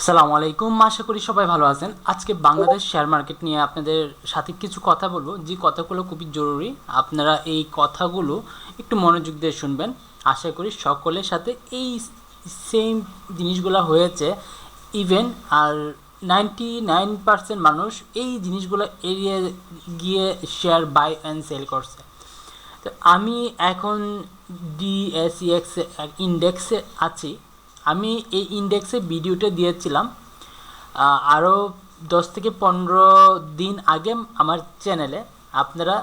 আসসালামু আলাইকুম, আশা করি সবাই ভালো আছেন। আজকে বাংলাদেশ শেয়ার মার্কেট নিয়ে আপনাদের সাথে কিছু কথা বলবো, যে কথাগুলো খুবই জরুরি। আপনারা এই কথাগুলো একটু মনোযোগ দিয়ে শুনবেন। আশা করি সকলের সাথে এই সেম জিনিসগুলো হয়েছে। ইভেন আর 99% মানুষ এই জিনিসগুলো এড়িয়ে গিয়ে শেয়ার বাই অ্যান্ড সেল করছে। তো আমি এখন ডিএসইএক্স ইন্ডেক্সে আছি। আমি এই ইন্ডেক্সে ভিডিওটা দিয়েছিলাম আরও 10 থেকে 15 দিন আগে আমার চ্যানেলে। আপনারা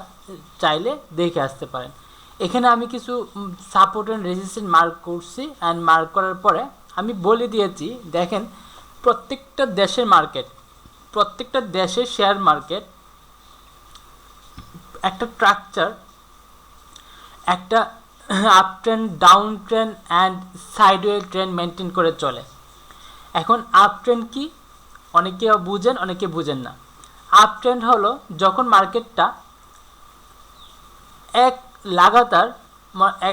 চাইলে দেখে আসতে পারেন। এখানে আমি কিছু সাপোর্ট অ্যান্ড রেজিস্ট্যান্স মার্ক করছি, অ্যান্ড মার্ক করার পরে আমি বলে দিয়েছি, দেখেন প্রত্যেকটা দেশের মার্কেট, প্রত্যেকটা দেশের শেয়ার মার্কেট একটা স্ট্রাকচার, একটা up trend, down trend and sideway trend maintain করে চলে। এখন আপ ট্রেন্ড কি, অনেকে বুঝেন, অনেকে বুঝেন না। আপ ট্রেন্ড হলো যখন মার্কেটটা এক লাগাতার,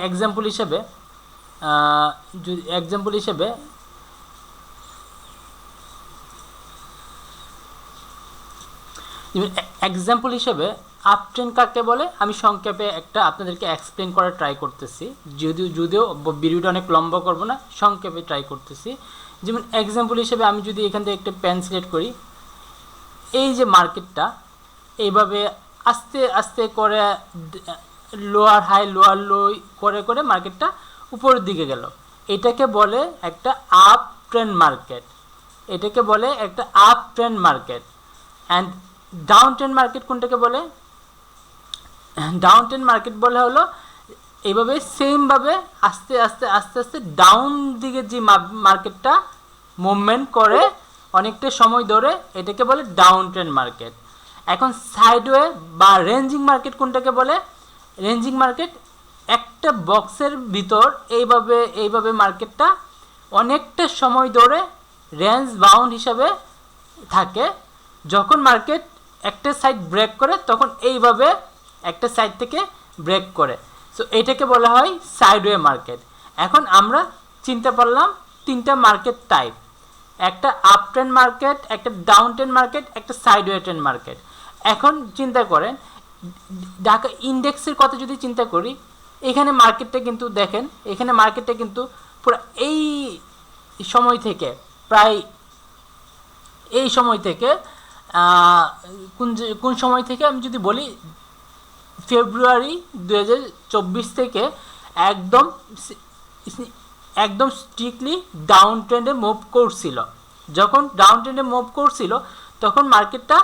এক্সাম্পল হিসেবে এক্সাম্পল হিসেবে এক্সাম্পল হিসেবে আপ ট্রেন্ড কাকে বলে আমি সংক্ষেপে একটা আপনাদেরকে এক্সপ্লেন করার ট্রাই করতেছি। যদিও ভিডিওটা অনেক লম্বা করব না, সংক্ষেপে ট্রাই করতেছি। যেমন এক্সাম্পল হিসেবে আমি যদি এখান থেকে একটা পেন সিলেক্ট করি, এই যে মার্কেটটা এইভাবে আস্তে আস্তে করে লোয়ার হাই লোয়ার লো করে করে মার্কেটটা উপরের দিকে গেল, এটাকে বলে একটা আপ ট্রেন্ড মার্কেট। এটাকে বলে একটা up trend market. And down trend market কোনটাকে বলে? ডাউন ট্রেন্ড মার্কেট বলে হলো এইভাবে সেমভাবে আস্তে আস্তে আস্তে আস্তে ডাউন দিকে যে মার্কেটটা মুভমেন্ট করে অনেকটা সময় ধরে, এটাকে বলে ডাউন ট্রেন্ড মার্কেট। এখন সাইডওয়ে বা রেঞ্জিং মার্কেট কোনটাকে বলে? রেঞ্জিং মার্কেট একটা বক্সের ভিতর এইভাবে এইভাবে মার্কেটটা অনেকটা সময় ধরে রেঞ্জ বাউন্ড হিসাবে থাকে। যখন মার্কেট একটা সাইড ব্রেক করে তখন এইভাবে একটা সাইড থেকে ব্রেক করে। সো এটাকে বলা হয় সাইডওয়ে মার্কেট। এখন আমরা চিনতে পারলাম তিনটা মার্কেট টাইপ, একটা আপ ট্রেন্ড মার্কেট, একটা ডাউন ট্রেন্ড মার্কেট, একটা সাইডওয়ে ট্রেন্ড মার্কেট। এখন চিন্তা করেন ঢাকা ইন্ডেক্সের কথা যদি চিন্তা করি, এখানে মার্কেটটা কিন্তু দেখেন, এখানে মার্কেটটা কিন্তু পুরো এই সময় থেকে, প্রায় এই সময় থেকে কোন সময় থেকে আমি যদি বলি, ফেব্রুয়ারি 2024 থেকে একদম একদম স্ট্রিক্টলি ডাউন ট্রেন্ডে মুভ করছিল। যখন ডাউন ট্রেন্ডে মুভ করছিল তখন মার্কেটটা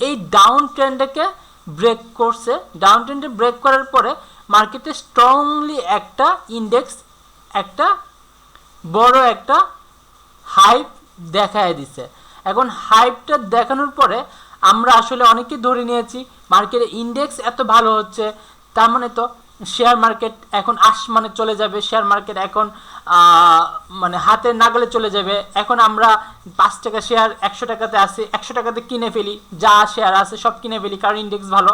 এই ডাউন ট্রেন্ডকে ব্রেক করছে। ডাউন ট্রেন্ডে ব্রেক করার পরে মার্কেটে স্ট্রংলি একটা ইন্ডেক্স, একটা বড় একটা হাইপ দেখায় দিছে। এখন হাইপটা দেখানোর পরে আমরা আসলে অনেকেই ধরে নিয়েছি মার্কেটে ইন্ডেক্স এত ভালো হচ্ছে, তার মানে তো শেয়ার মার্কেট এখন আসমানে চলে যাবে, শেয়ার মার্কেট এখন মানে হাতের নাগালে চলে যাবে। এখন আমরা 5 টাকা শেয়ার 100 টাকাতে আসে, 100 টাকাতে কিনে ফেলি, যা শেয়ার আছে সব কিনে ফেলি, কারণ ইন্ডেক্স ভালো।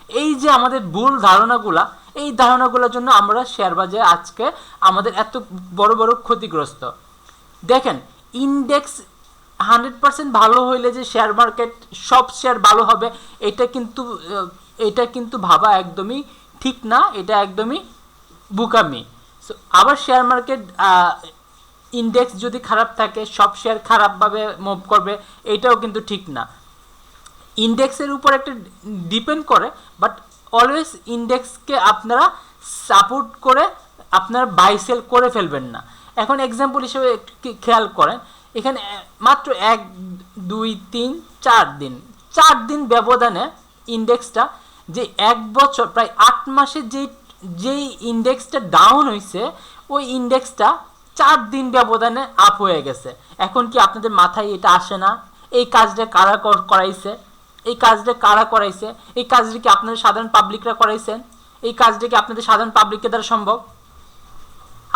এই যে আমাদের ভুল ধারণাগুলা, এই ধারণাগুলোর জন্য আমরা শেয়ার বাজারে আজকে আমাদের এত বড় বড় ক্ষতিগ্রস্ত। দেখেন ইন্ডেক্স 100% ভালো হইলে যে শেয়ার মার্কেট সব শেয়ার ভালো হবে, এটা কিন্তু ভাবা একদমই ঠিক না, এটা একদমই বোকামি। সো আবার শেয়ার মার্কেট ইন্ডেক্স যদি খারাপ থাকে সব শেয়ার খারাপভাবে মুভ করবে, এটাও কিন্তু ঠিক না। ইন্ডেক্সের উপর একটা ডিপেন্ড করে, বাট অলওয়েজ ইন্ডেক্সকে আপনারা সাপোর্ট করে আপনারা বাই সেল করে ফেলবেন না। এখন এক্সাম্পল হিসেবে খেয়াল করেন, এখানে মাত্র 1 2 3 4 দিন, 4 দিন ব্যবধানে ইন্ডেক্সটা যে 1 বছর প্রায় 8 মাসে যেই ইন্ডেক্সটা ডাউন হয়েছে, ওই ইন্ডেক্সটা 4 দিন ব্যবধানে আপ হয়ে গেছে। এখন কি আপনাদের মাথায় এটা আসে না? এই কাজটা কারা করাইছে? এই কাজটা কারা করাইছে? এই কাজটা কি আপনাদের সাধারণ পাবলিকরা করাইছেন? এই কাজটা কি আপনাদের সাধারণ পাবলিকের দ্বারা সম্ভব?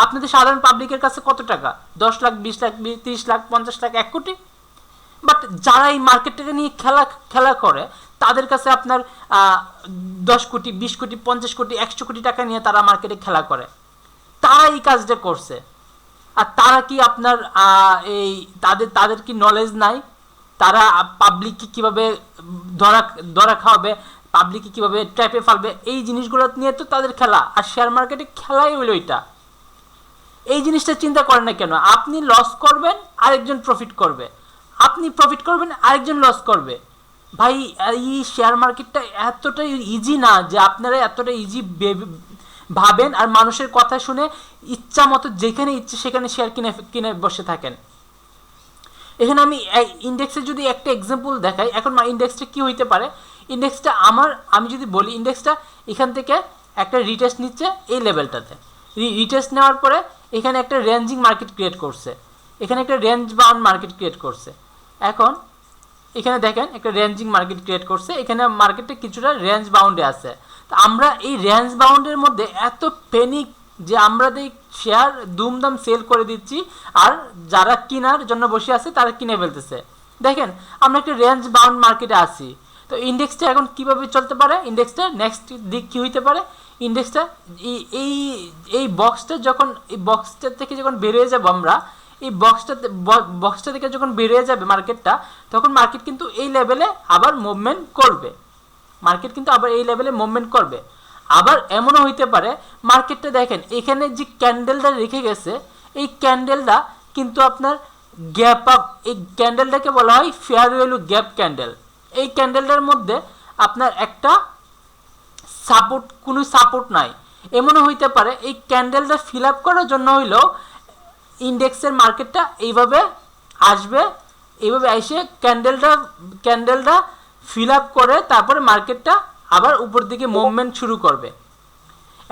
আপনাদের সাধারণ পাবলিকের কাছে কত টাকা? 10 লাখ, 20 লাখ, 30 লাখ, 50 লাখ, 1 কোটি। বাট যারা এই মার্কেটটাকে নিয়ে খেলা করে, তাদের কাছে আপনার 10 কোটি, 20 কোটি, 50 কোটি, 100 কোটি টাকা নিয়ে তারা মার্কেটে খেলা করে। তারা এই কাজটা করছে। আর তারা কি আপনার এই তাদের কি নলেজ নাই? তারা পাবলিককে কিভাবে ধরা ধরা খাওয়াবে, পাবলিককে কিভাবে ট্র্যাপে ফেলবে, এই জিনিসগুলো নিয়ে তো তাদের খেলা। আর শেয়ার মার্কেটে খেলাই হইলো এটা। এই জিনিসটা চিন্তা করেন না কেন? আপনি লস করবেন, আরেকজন প্রফিট করবে, আপনি প্রফিট করবেন, আরেকজন লস করবে। ভাই এই শেয়ার মার্কেটটা এতটা ইজি না যে আপনারা এতটা ইজি ভাবেন আর মানুষের কথা শুনে ইচ্ছা মতো যেখানে ইচ্ছে সেখানে শেয়ার কিনে কিনে বসে থাকেন। এখানে আমি ইন্ডেক্সে যদি একটা এক্সাম্পল দেখাই, এখন ইন্ডেক্সটা কি হইতে পারে? ইন্ডেক্সটা আমি যদি বলি, ইন্ডেক্সটা এখান থেকে একটা রিটেস্ট নিচ্ছে এই লেভেলটাতে, রিটেস্ট নেওয়ার পরে এখানে একটা রেঞ্জিং মার্কেট ক্রিয়েট করছে, এখানে একটা রেঞ্জ বাউন্ড মার্কেট ক্রিয়েট করছে। এখন এখানে দেখেন একটা রেঞ্জিং মার্কেট ক্রিয়েট করছে, এখানে মার্কেটটা কিছুটা রেঞ্জ বাউন্ডে আছে। তো আমরা এই রেঞ্জ বাউন্ডের মধ্যে এত প্যানিক যে আমরা শেয়ার দুমদাম সেল করে দিচ্ছি, আর যারা কেনার জন্য বসে আছে তারা কিনে ফেলতেছে। দেখেন আমরা একটা রেঞ্জ বাউন্ড মার্কেটে আছি। তো ইন্ডেক্সটা এখন কিভাবে চলতে পারে? ইন্ডেক্সটা নেক্সট দিক কি হইতে পারে? ইন্ডেক্সটা এই এই বক্সটা থেকে যখন বেরিয়ে যাব আমরা, এই বক্সটা থেকে যখন বেরিয়ে যাবে মার্কেটটা, তখন মার্কেট কিন্তু এই লেভেলে আবার মুভমেন্ট করবে। মার্কেট কিন্তু আবার এই লেভেলে মুভমেন্ট করবে। আবার এমনও হইতে পারে মার্কেটটা দেখেন এখানে যে ক্যান্ডেলটা রেখে গেছে, এই ক্যান্ডেলটা কিন্তু আপনার গ্যাপ আপ, এই ক্যান্ডেলটাকে বলা হয় ফেয়ার ভ্যালু গ্যাপ ক্যান্ডেল। এই ক্যান্ডেলটার মধ্যে আপনার একটা কোনো সাপোর্ট নাই। এমনও হইতে পারে এই ক্যান্ডেলটা ফিল আপ করার জন্য হইলেও ইন্ডেক্সের মার্কেটটা এইভাবে আসবে, এইভাবে এসে ক্যান্ডেলটা ফিল আপ করে তারপরে মার্কেটটা আবার উপর দিকে মুভমেন্ট শুরু করবে।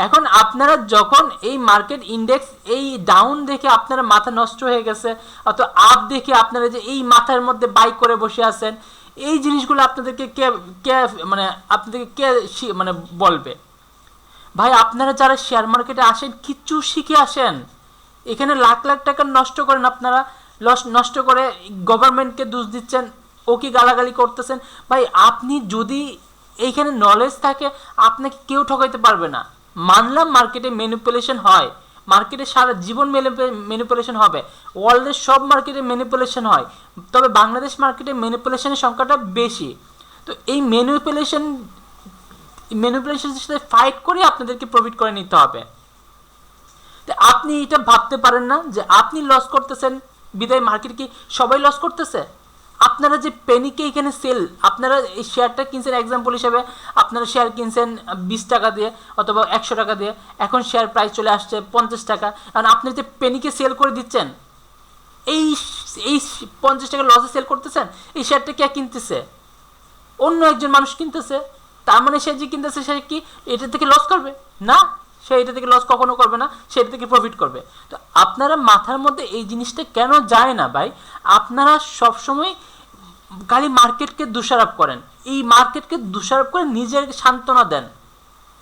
এখন আপনারা যখন এই মার্কেট ইন্ডেক্স এই ডাউন দেখে আপনারা মাথা নষ্ট হয়ে গেছে, অথবা আপ দেখে আপনারা যে এই মাথার মধ্যে বাই করে বসে আছেন, এই জিনিসগুলো আপনাদেরকে কে বলবে? ভাই আপনারা যারা শেয়ার মার্কেটে আসেন কিচ্ছু শিখে আসেন। এখানে লাখ লাখ টাকা নষ্ট করেন আপনারা, নষ্ট করে গভর্নমেন্টকে দোষ দিচ্ছেন, ওকে গালাগালি করতেছেন। ভাই আপনি যদি এইখানে নলেজ থাকে আপনাকে কেউ ঠকাইতে পারবে না। মানলাম মার্কেটে ম্যানিপুলেশন হয়, মার্কেটে সারা জীবন ম্যানিপুলেশন হবে, ওয়ার্ল্ডের সব মার্কেটে ম্যানিপুলেশন হয়, তবে বাংলাদেশ মার্কেটে ম্যানিপুলেশনের সংখ্যাটা বেশি। তো এই ম্যানিপুলেশনের সাথে ফাইট করে আপনাদেরকে প্রফিট করে নিতে হবে। আপনি এটা ভাবতে পারেন না যে আপনি লস করতেছেন বিদায় মার্কেট কি সবাই লস করতেছে? আপনারা যে পেনিকে এখানে সেল, আপনারা এই শেয়ারটা কিনছেন, এক্সাম্পল হিসেবে আপনারা শেয়ার কিনছেন 20 টাকা দিয়ে অথবা 100 টাকা দিয়ে, এখন শেয়ার প্রাইস চলে আসছে 50 টাকা। কারণ আপনি যে পেনিকে সেল করে দিচ্ছেন, এই এই 50 টাকা লসে সেল করতেছেন, এই শেয়ারটা কে কিনতেছে? অন্য একজন মানুষ কিনতেছে। তার মানে সে যে কিনতেছে সে কি এটা থেকে লস করবে? না, সে এটা থেকে লস কখনো করবে না, সে এটা থেকে প্রফিট করবে। তো আপনারা মাথার মধ্যে এই জিনিসটা কেন যায় না ভাই? আপনারা সবসময় খালি মার্কেটকে দোষারোপ করেন, এই মার্কেটকে দোষারোপ করে নিজের সান্ত্বনা দেন।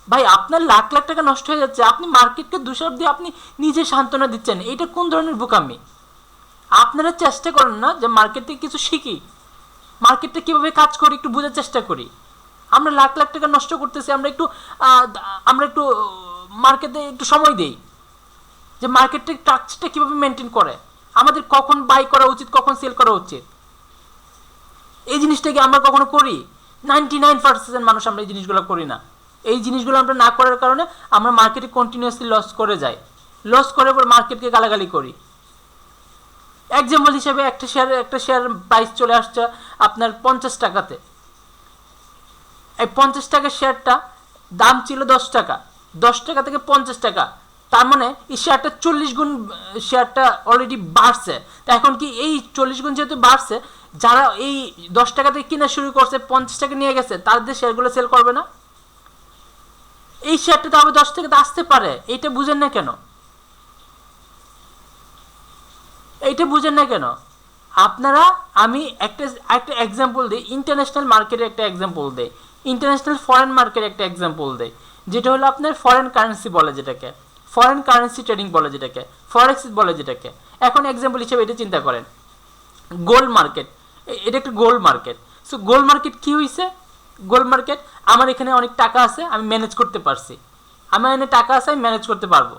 ভাই আপনার লাখ লাখ টাকা নষ্ট হয়ে যাচ্ছে, আপনি মার্কেটকে দোষারোপ দিয়ে আপনি নিজে সান্ত্বনা দিচ্ছেন, এটা কোন ধরনের বোকামি? আপনারা চেষ্টা করেন না যে মার্কেট থেকে কিছু শিখি, মার্কেটটা কীভাবে কাজ করি একটু বোঝার চেষ্টা করি। আমরা লাখ লাখ টাকা নষ্ট করতেছি, আমরা একটু মার্কেটে একটু সময় দেই যে মার্কেটের স্ট্রাকচারটা কীভাবে মেনটেন করে, আমাদের কখন বাই করা উচিত, কখন সেল করা উচিত, এই জিনিসটাকে আমরা কখনো করি? 99% মানুষ আমরা এই জিনিসগুলো করি না। এই জিনিসগুলো আমরা না করার কারণে আমরা মার্কেটে কন্টিনিউয়াসলি লস করে যাই, লস করে পর মার্কেটকে গালাগালি করি। এক্সাম্পল হিসেবে একটা শেয়ার প্রাইস চলে আসছে আপনার 50 টাকাতে, এই 50 টাকার শেয়ারটা দাম ছিল 10 টাকা, 10 টাকা থেকে 50 টাকা, তার মানে এই শেয়ারটা 40 গুণ শেয়ারটা অলরেডি বাড়ছে। তো এখন কি এই 40 গুণ যেহেতু বাড়ছে, যারা এই 10 টাকা থেকে কিনা শুরু করছে 50 টাকা নিয়ে গেছে, তাদের শেয়ারগুলো সেল করবে না? এই শেয়ারটা তো আবার 10 টাকাতে আসতে পারে, এইটা বুঝেন না কেন? এইটা বুঝেন না কেন আপনারা? আমি একটা এক্সাম্পল দিই, ইন্টারন্যাশনাল মার্কেটের একটা এক্সাম্পল দিই, ইন্টারন্যাশনাল ফরেন মার্কেটের একটা এক্সাম্পল দিই, যেটা হলো আপনার ফরেন কারেন্সি বলে, যেটাকে ফরেন কারেন্সি ট্রেডিং বলে, যেটাকে ফরেক্স বলে, যেটাকে এখন এক্সাম্পল হিসেবে এটা চিন্তা করেন। গোল্ড মার্কেট, এটা একটা gold market. So gold market কি হয়েছে? গোল্ড মার্কেট, আমার এখানে অনেক টাকা আছে, আমি ম্যানেজ করতে পারছি, আমার এখানে টাকা আছে, আমি ম্যানেজ করতে পারবো।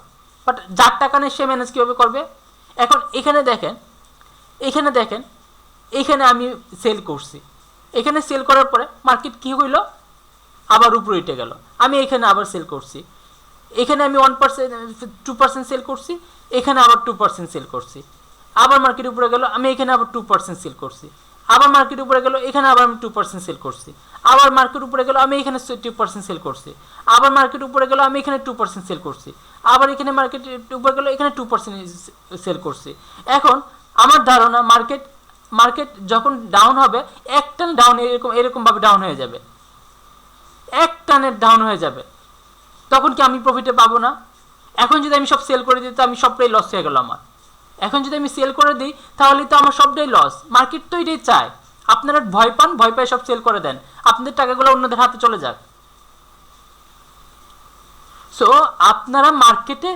বাট যার টাকা নেই সে ম্যানেজ কীভাবে করবে? এখন এখানে দেখেন, এখানে আমি সেল করছি, এখানে সেল করার পরে মার্কেট কী হইল, আবার উপরে উঠে গেল। আমি এখানে আবার সেল করছি, এখানে আমি 1% 2% সেল করছি, এখানে আবার 2% সেল করছি, আবার মার্কেট উপরে গেল, আমি এখানে আবার 2% সেল করছি, আবার মার্কেট উপরে গেল, এখানে আবার আমি 2% সেল করছি, আবার মার্কেট উপরে গেল, আমি এখানে 2% সেল করছি, আবার মার্কেট উপরে গেল, আমি এখানে 2% সেল করছি, আবার এখানে মার্কেট উপরে গেল, এখানে 2% সেল করছি। এখন আমার ধারণা মার্কেট যখন ডাউন হবে, এক টান ডাউন এরকমভাবে ডাউন হয়ে যাবে, এক টানের ডাউন হয়ে যাবে, তখন কি আমি প্রফিটে পাবো না? এখন যদি আমি সব সেল করে দিই তো আমি সবটাই লস হয়ে গেল আমার। এখন যদি আমি সেল করে দিই তাহলে তো আমার সবটাই লস। মার্কেট তো এটাই চায়, আপনারা ভয় পান, ভয় পায় সব সেল করে দেন, আপনাদের টাকাগুলো অন্যদের হাতে চলে যাক। সো আপনারা মার্কেটে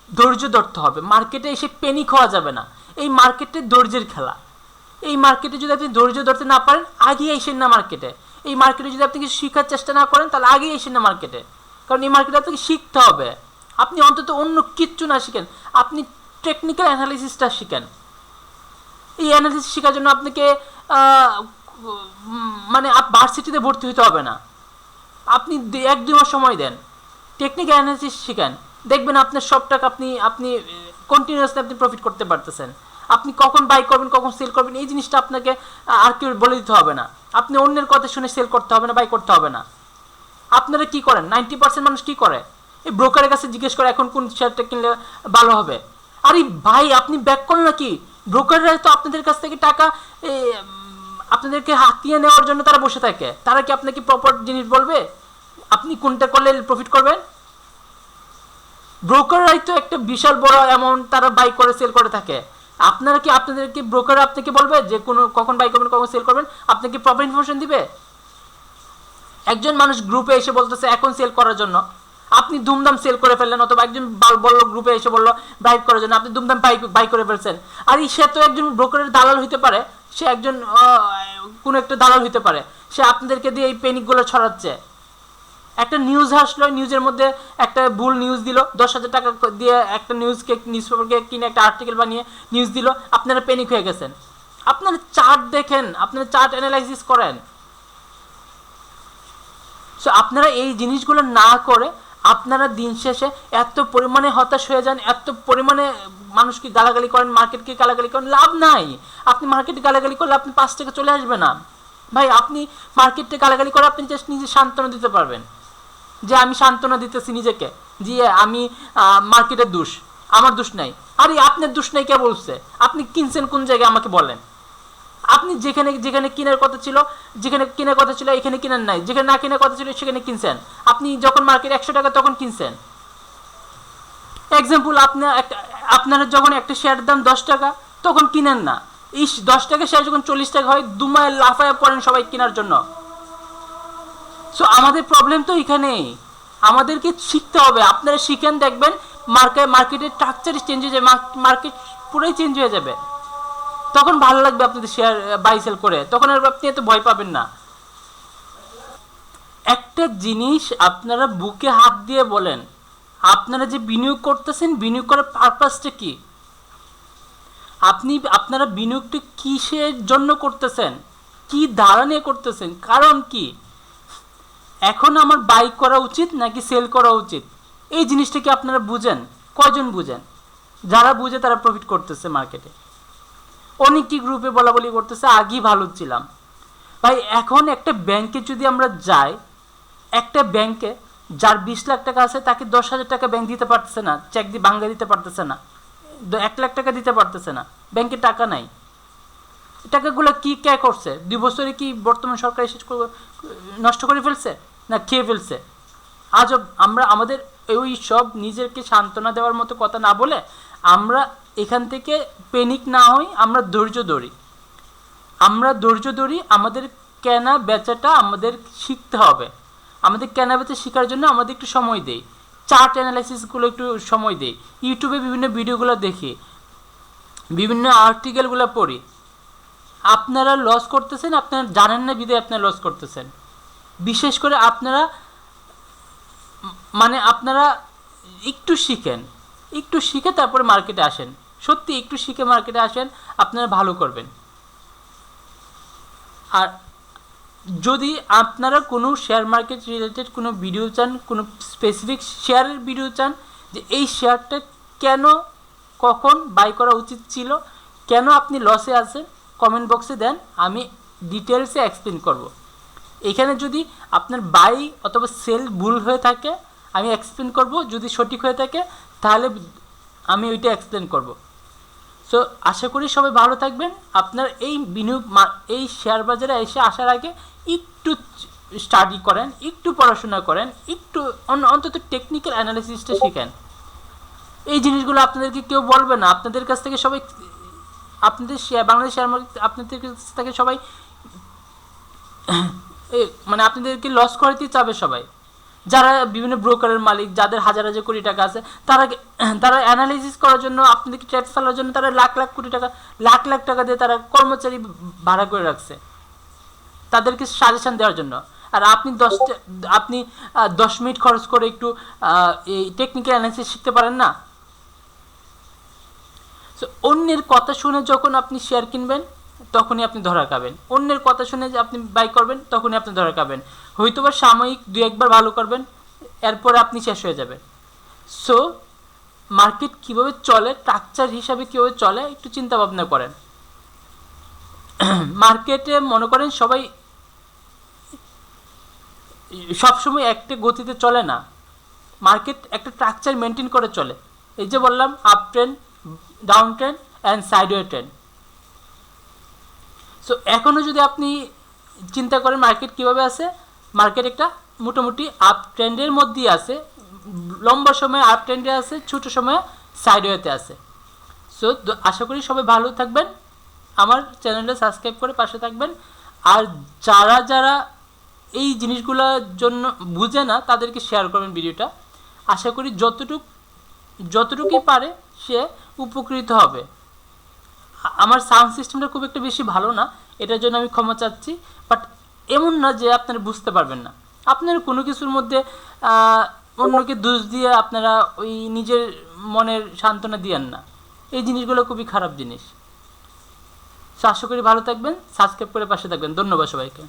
ধৈর্য ধরতে হবে, মার্কেটে এসে পেনিক হওয়া যাবে না। এই মার্কেটে ধৈর্যের খেলা। এই মার্কেটে যদি আপনি ধৈর্য ধরতে না পারেন, আগেই আসেন না মার্কেটে। এই মার্কেটে যদি আপনি কিছু শেখার চেষ্টা না করেন, তাহলে আগেই আসেন না মার্কেটে। কারণ এই মার্কেটে আপনাকে শিখতে হবে। আপনি অন্তত অন্য কিচ্ছু না শিখেন, আপনি টেকনিক্যাল অ্যানালিসিসটা শিখেন। এই অ্যানালিসিস শেখার জন্য আপনাকে মানে ভার্সিটিতে ভর্তি হতে হবে না, আপনি 1-2 মাস সময় দেন, টেকনিক্যাল অ্যানালিসিস শিখেন, দেখবেন আপনার সব টাকা আপনি কন্টিনিউয়াসলি আপনি প্রফিট করতে পারতেছেন। আপনি কখন বাই করবেন, কখন সেল করবেন, এই জিনিসটা আপনাকে আর কেউ বলে দিতে হবে না। আপনি অন্যের কথা শুনে সেল করতে হবে না, বাই করতে হবে না। আপনারা কি করেন, 90% মানুষ কি করে, এই ব্রোকারের কাছে জিজ্ঞেস করে এখন কোন শেয়ারটা কিনলে ভালো হবে। আরে ভাই, আপনি ব্যাক করেন নাকি? ব্রোকাররা তো আপনাদের কাছ থেকে টাকা আপনাদেরকে হাতিয়ে নেওয়ার জন্য তারা বসে থাকে। তারা কি আপনাকে প্রপার জিনিস বলবে আপনি কোনটা করলে প্রফিট করবেন? ব্রোকাররাই তো একটা বিশাল বড় অ্যামাউন্ট তারা বাই করে সেল করে থাকে। আপনাদেরকে ব্রোকার আপনাকে বলবে যে কখন বাই করবেন, কখন সেল করবেন? আপনাকে প্রপার ইনফরমেশন দিবে? একজন মানুষ গ্রুপে এসে বলতেছে এখন সেল করার জন্য, আপনি দুমদাম সেল করে ফেললেন, অথবা একজন বললো গ্রুপে এসে বললো বাইক করার জন্য, আপনি দুমদাম বাই করে ফেলছেন। আর সে তো একজন ব্রোকারের দালাল হইতে পারে, সে একজন কোনো একটা দালাল হইতে পারে, সে আপনাদেরকে দিয়ে এই পেনিকগুলো ছড়াচ্ছে। একটা নিউজ আসলো, নিউজের মধ্যে একটা ভুল নিউজ দিল, 10,000 টাকা দিয়ে একটা নিউজ পেপারকে কিনে একটা আর্টিকেল বানিয়ে নিউজ দিল, আপনারা পেনিক হয়ে গেছেন। আপনারা চার্ট দেখেন, আপনারা চার্ট অ্যানালাইসিস করেন। সো আপনারা এই জিনিসগুলো না করে আপনারা দিন শেষে এত পরিমাণে হতাশ হয়ে যান, এত পরিমাণে মানুষকে গালাগালি করেন, মার্কেটকে গালাগালি করেন, লাভ নাই। আপনি মার্কেটে গালাগালি করলে আপনি 5 টাকা চলে আসবে না ভাই। আপনি মার্কেটে গালাগালি করে আপনি জাস্ট নিজে সান্ত্বনা দিতে পারবেন যে আমি সান্ত্বনা দিতেছি নিজেকে, যে আমি মার্কেটের দোষ, আমার দোষ নাই। আরে আপনার দোষ নাই কে বলছে? আপনি কিনছেন কোন জায়গায় আমাকে বলেন। আপনি যেখানে কেনার কথা ছিল, এখানে কিনেন নাই, যেখানে না কেনার কথা ছিল সেখানে কিনছেন। আপনি যখন মার্কেট 100 টাকা তখন কিনছেন। এক্সাম্পল, আপনারা যখন একটা শেয়ারের দাম 10 টাকা তখন কিনেন না। এই 10 টাকা শেয়ার যখন 40 টাকা হয়, দুমায় লাফায় পড়েন সবাই কেনার জন্য। সো আমাদের প্রবলেম তো এখানেই, আমাদেরকে শিখতে হবে। আপনারা শিখেন, দেখবেন মার্কেটের স্ট্রাকচার চেঞ্জ হয়ে যাবে, মার্কেট পুরোই চেঞ্জ হয়ে যাবে। তখন ভালো লাগবে আপনাদের শেয়ার বাই সেল করে, তখন আর আপনি এত ভয় পাবেন না। একটা জিনিস আপনারা বুকে হাত দিয়ে বলেন, আপনারা যে বিনিয়োগ করতেছেন, বিনিয়োগ করার পারপাসটা কি? আপনারা বিনিয়োগটা কিসের জন্য করতেছেন, কি ধারা নিয়ে করতেছেন, কারণ কি? এখন আমার বাই করা উচিত নাকি সেল করা উচিত, এই জিনিসটা কি আপনারা বুঝেন? কয়জন বুঝেন? যারা বুঝে তারা প্রফিট করতেছে মার্কেটে। অনেকই গ্রুপে বলা বলি করতেছে আগেই ভালো ছিলাম। ভাই এখন একটা ব্যাংকে যদি আমরা যাই, একটা ব্যাংকে যার 20 লাখ টাকা আছে তাকে 10,000 টাকা ব্যাংক দিতে পারতেছে না, চেক দিয়ে ভাঙ্গা দিতে পারতেছে না, 1 লাখ টাকা দিতে পারতেছে না, ব্যাংকে টাকা নাই। টাকাগুলো কি কে করছে? 2 বছরে কি বর্তমান সরকার এসে নষ্ট করে ফেলছে না খেয়ে ফেলছে? আজব। আমরা আমাদের ওই সব নিজেকে সান্ত্বনা দেওয়ার মতো কথা না বলে আমরা এখান থেকে পেনিক না হই, আমরা ধৈর্য ধরি। আমাদের কেনা বেচাটা আমাদের শিখতে হবে। আমাদের কেনা বেচা শেখার জন্য আমাদের একটু সময় দেই, চার্ট অ্যানালাইসিসগুলো একটু সময় দেই, ইউটিউবে বিভিন্ন ভিডিওগুলো দেখি, বিভিন্ন আর্টিকেলগুলো পড়ি। আপনারা লস করতেছেন, আপনারা জানেন না বিধায় আপনারা লস করতেছেন। বিশেষ করে আপনারা একটু শিখে তারপরে মার্কেটে আসেন। সত্যি একটু শিখে মার্কেটে আসেন, আপনারা ভালো করবেন। আর যদি আপনারা কোনো শেয়ার মার্কেট রিলেটেড কোনো ভিডিও চান, কোনো স্পেসিফিক শেয়ারের ভিডিও চান, যে এই শেয়ারটা কেন কখন বাই করা উচিত ছিল, কেন আপনি লসে আছেন, কমেন্ট বক্সে দেন, আমি ডিটেলসে এক্সপ্লেন করব। এখানে যদি আপনার বাই অথবা সেল ভুল হয়ে থাকে আমি এক্সপ্লেন করব, যদি সঠিক হয়ে থাকে তাহলে আমি ওইটা এক্সপ্লেন করব। সো আশা করি সবাই ভালো থাকবেন। আপনার এই বিনিয়োগ এই শেয়ার বাজারে এসে আসার আগে একটু স্টাডি করেন, একটু পড়াশোনা করেন, একটু অন্তত টেকনিক্যাল অ্যানালিসিসটা শিখেন। এই জিনিসগুলো আপনাদেরকে কেউ বলবে না, আপনাদের কাছ থেকে সবাই, আপনাদের বাংলাদেশ শেয়ার মার্কেট আপনাদের কাছ থেকে সবাই মানে আপনাদেরকে লস করাতেই চাবে সবাই। যারা বিভিন্ন ব্রোকারের মালিক, যাদের হাজার হাজার কোটি টাকা আছে, তারা অ্যানালাইসিস করার জন্য, আপনাদেরকে ট্রেড ফেলার জন্য তারা লাখ লাখ কোটি টাকা, লাখ লাখ টাকা দিয়ে তারা কর্মচারী ভাড়া করে রাখছে তাদেরকে সাজেশন দেওয়ার জন্য। আর আপনি 10 মিনিট খরচ করে একটু এই টেকনিক্যাল অ্যানালাইসিস শিখতে পারেন না। সো অন্যের কথা শুনে যখন আপনি শেয়ার কিনবেন তখনই আপনি ধরা খাবেন, অন্যের কথা শুনে যে আপনি বাই করবেন তখনই আপনি ধরা খাবেন। হয়তোবা সাময়িক 2-1 বার ভালো করবেন, এরপরে আপনি শেষ হয়ে যাবেন। সো মার্কেট কীভাবে চলে, স্ট্রাকচার হিসাবে কীভাবে চলে একটু চিন্তা ভাবনা করেন। মার্কেটে মনে করেন সবাই সবসময় একটা গতিতে চলে না, মার্কেট একটা স্ট্রাকচার মেনটেন করে চলে। এই যে বললাম, up trend, down trend and sideway trend. So এখনও যদি আপনি চিন্তা করেন মার্কেট কীভাবে আছে, মার্কেট একটা মোটামুটি আপ ট্রেন্ডের মধ্যেই আছে, লম্বা সময় আপ ট্রেন্ডে আছে, ছোটো সময় সাইডওয়েতে আছে। সো আশা করি সবাই ভালো থাকবেন, আমার চ্যানেলটা সাবস্ক্রাইব করে পাশে থাকবেন। আর যারা এই জিনিসগুলোর জন্য বুঝে না তাদেরকে শেয়ার করবেন ভিডিওটা। আশা করি যতটুকুই পারে সে উপকৃত হবে। আমার সাউন্ড সিস্টেমটা খুব একটা বেশি ভালো না, এটার জন্য আমি ক্ষমা চাচ্ছি। বাট এমন না যে আপনারা বুঝতে পারবেন না, আপনারা কোনো কিছুর মধ্যে অন্যকে দোষ দিয়ে আপনারা ওই নিজের মনের সান্ত্বনা দিয়েন না, এই জিনিসগুলো খুবই খারাপ জিনিস। আশা করি ভালো থাকবেন, সাবস্ক্রাইব করে পাশে থাকবেন। ধন্যবাদ সবাইকে।